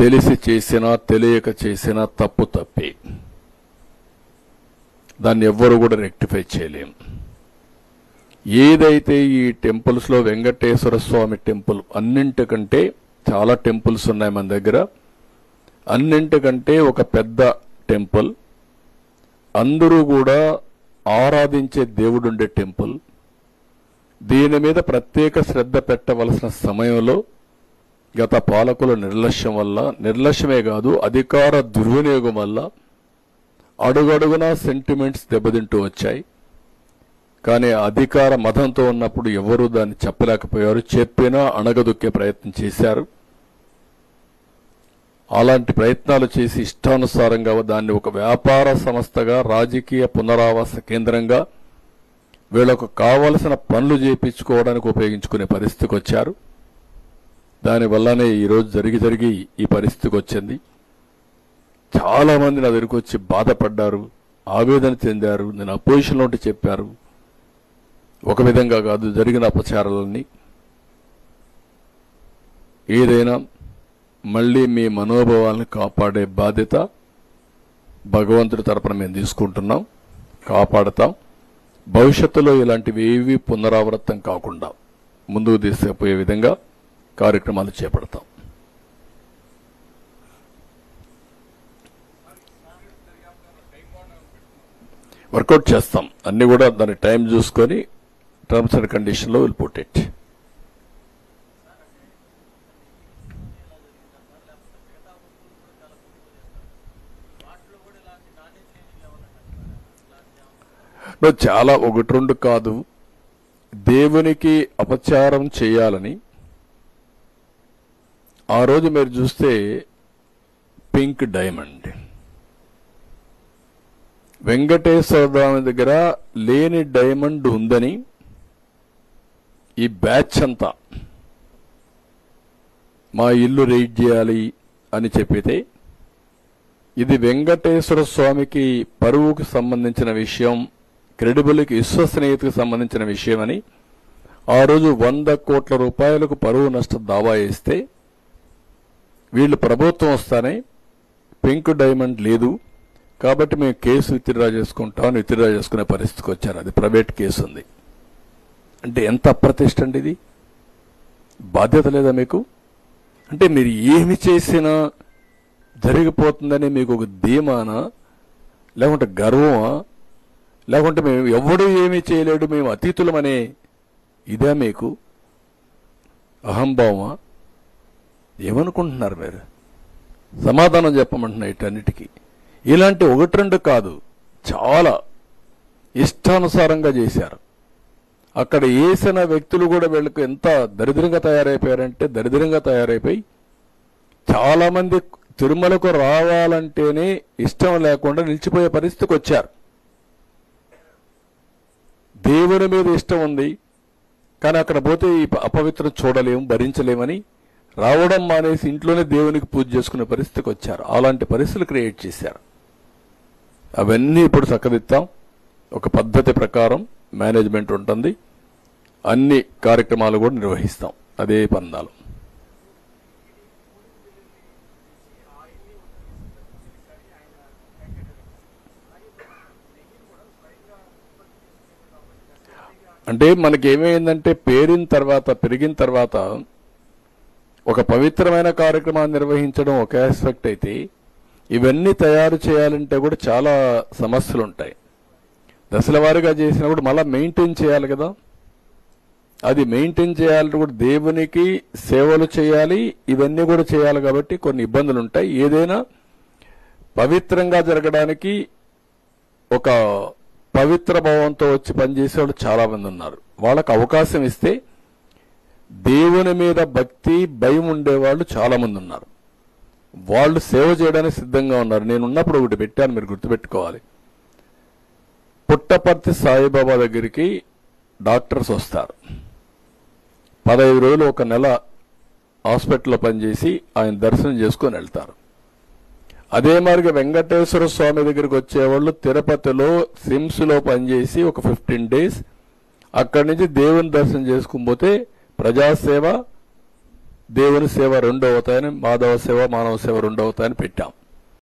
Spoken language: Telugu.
తెలిసి చేసినా తెలియక చేసినా తప్పు తప్పే. దాన్ని ఎవ్వరు కూడా రెక్టిఫై చేయలేం. ఏదైతే ఈ టెంపుల్స్లో వెంకటేశ్వర స్వామి టెంపుల్ అన్నింటికంటే చాలా టెంపుల్స్ ఉన్నాయి మన దగ్గర, అన్నింటికంటే ఒక పెద్ద టెంపుల్, అందరూ కూడా ఆరాధించే దేవుడుండే టెంపుల్. దీని మీద ప్రత్యేక శ్రద్ధ పెట్టవలసిన సమయంలో గత పాలకుల నిర్లక్ష్యం వల్ల, నిర్లక్ష్యమే కాదు అధికార దుర్వినియోగం వల్ల అడుగడుగునా సెంటిమెంట్స్ దెబ్బతింటూ వచ్చాయి. కానీ అధికార మతంతో ఉన్నప్పుడు ఎవరూ దాన్ని చెప్పలేకపోయారు. చెప్పినా అణగదొక్కే ప్రయత్నం చేశారు. అలాంటి ప్రయత్నాలు చేసి ఇష్టానుసారంగా దాన్ని ఒక వ్యాపార సంస్థగా, రాజకీయ పునరావాస కేంద్రంగా వీళ్లకు కావలసిన పనులు చేయించుకోవడానికి ఉపయోగించుకునే పరిస్థితికి వచ్చారు. దానివల్లనే ఈరోజు జరిగి ఈ పరిస్థితికి వచ్చింది. చాలా మంది నా దగ్గరికి వచ్చి బాధపడ్డారు, ఆవేదన చెందారు. నేను అపోజిషన్లో ఉంటే చెప్పారు. ఒక విధంగా కాదు, జరిగిన అపచారాలన్నీ. ఏదైనా మళ్ళీ మీ మనోభావాలను కాపాడే బాధ్యత భగవంతుడి తరపున మేము తీసుకుంటున్నాం, కాపాడతాం. భవిష్యత్తులో ఇలాంటివి ఏవి పునరావృతం కాకుండా ముందుకు తీసుకుపోయే విధంగా కార్యక్రమాలు చేపడతాం. వర్కౌట్ చేస్తాం. అన్ని కూడా దాని టైం చూసుకొని టర్మ్స్ అండ్ కండిషన్లో విల్ పుట్ ఇట్. చాలా ఒకటి రెండు కాదు, దేవునికి అపచారం చేయాలని ఆ రోజు మీరు చూస్తే పింక్ డైమండ్ వెంకటేశ్వర స్వామి దగ్గర లేని డైమండ్ ఉందని ఈ బ్యాచ్ అంతా మా ఇల్లు రైడ్ చేయాలి అని చెప్పితే, ఇది వెంకటేశ్వర స్వామికి పరువుకు సంబంధించిన విషయం, క్రెడిబుల్కి విశ్వసనీయతకు సంబంధించిన విషయమని ఆ రోజు 100 కోట్ల రూపాయలకు పరువు నష్టం దావా వేస్తే, వీళ్ళు ప్రభుత్వం వస్తానే పింక్ డైమండ్ లేదు కాబట్టి మేము కేసు విత్డ్రా చేసుకుంటామని విత్డ్రా చేసుకునే పరిస్థితికి వచ్చారు. అది ప్రైవేట్ కేసు ఉంది. అంటే ఎంత అప్రతిష్ట అండి ఇది! బాధ్యత లేదా మీకు? అంటే మీరు ఏమి చేసినా జరిగిపోతుందని మీకు ఒక ధీమానా, లేకుంటే గర్వమా, లేకుంటే మేము ఎవడూ ఏమీ చేయలేడు, మేము అతీతులమనే ఇదే మీకు అహంభావమా? ఏమనుకుంటున్నారు మీరు? సమాధానం చెప్పమంటున్నా వీటన్నిటికీ. ఇలాంటి ఒకటి రెండు కాదు, చాలా ఇష్టానుసారంగా చేశారు. అక్కడ వేసిన వ్యక్తులు కూడా వీళ్ళకు ఎంత దరిద్రంగా తయారైపోయారంటే, దరిద్రంగా తయారైపోయి చాలా మంది తిరుమలకు రావాలంటేనే ఇష్టం లేకుండా నిలిచిపోయే పరిస్థితికి వచ్చారు. దేవుని మీద ఇష్టం ఉంది కానీ అక్కడ పోతే ఈ అపవిత్రం చూడలేము, భరించలేమని రావడం మానేసి ఇంట్లోనే దేవునికి పూజ చేసుకునే పరిస్థితికి వచ్చారు. అలాంటి పరిస్థితులు క్రియేట్ చేశారు. అవన్నీ ఇప్పుడు చక్కదిద్దాం. ఒక పద్ధతి ప్రకారం మేనేజ్మెంట్ ఉంటుంది. అన్ని కార్యక్రమాలు కూడా నిర్వహిస్తాం అదే పందాలు. అంటే మనకి ఏమైందంటే పెరిగిన తర్వాత ఒక పవిత్రమైన కార్యక్రమాన్ని నిర్వహించడం ఒక ఆస్పెక్ట్ అయితే, ఇవన్నీ తయారు చేయాలంటే కూడా చాలా సమస్యలు ఉంటాయి. దశల వారీగా చేసినప్పుడు మళ్ళీ మెయింటైన్ చేయాలి కదా. అది మెయింటైన్ చేయాలంటే కూడా దేవునికి సేవలు చేయాలి, ఇవన్నీ కూడా చేయాలి. కాబట్టి కొన్ని ఇబ్బందులు ఉంటాయి. ఏదైనా పవిత్రంగా జరగడానికి ఒక పవిత్ర భావంతో వచ్చి పనిచేసే వాళ్ళు చాలా మంది ఉన్నారు. వాళ్ళకు అవకాశం ఇస్తే దేవుని మీద భక్తి భయం ఉండేవాళ్ళు చాలా మంది ఉన్నారు. వాళ్ళు సేవ చేయడానికి సిద్ధంగా ఉన్నారు. నేను ఉన్నప్పుడు ఒకటి పెట్టాను, మీరు గుర్తుపెట్టుకోవాలి. పుట్టపర్తి సాయిబాబా దగ్గరికి డాక్టర్స్ వస్తారు. 15 రోజులు, ఒక నెల హాస్పిటల్లో పనిచేసి ఆయన దర్శనం చేసుకొని వెళ్తారు. అదే మాదిరిగా వెంకటేశ్వర స్వామి దగ్గరికి వచ్చేవాళ్ళు తిరుపతిలో సిమ్స్లో పనిచేసి ఒక 15 డేస్ అక్కడి నుంచి దేవుని దర్శనం చేసుకుని పోతే ప్రజాసేవ దేవుని సేవ 2 అవుతాయని, మాధవ సేవ మానవ సేవ 2 అవుతాయని పెట్టాం.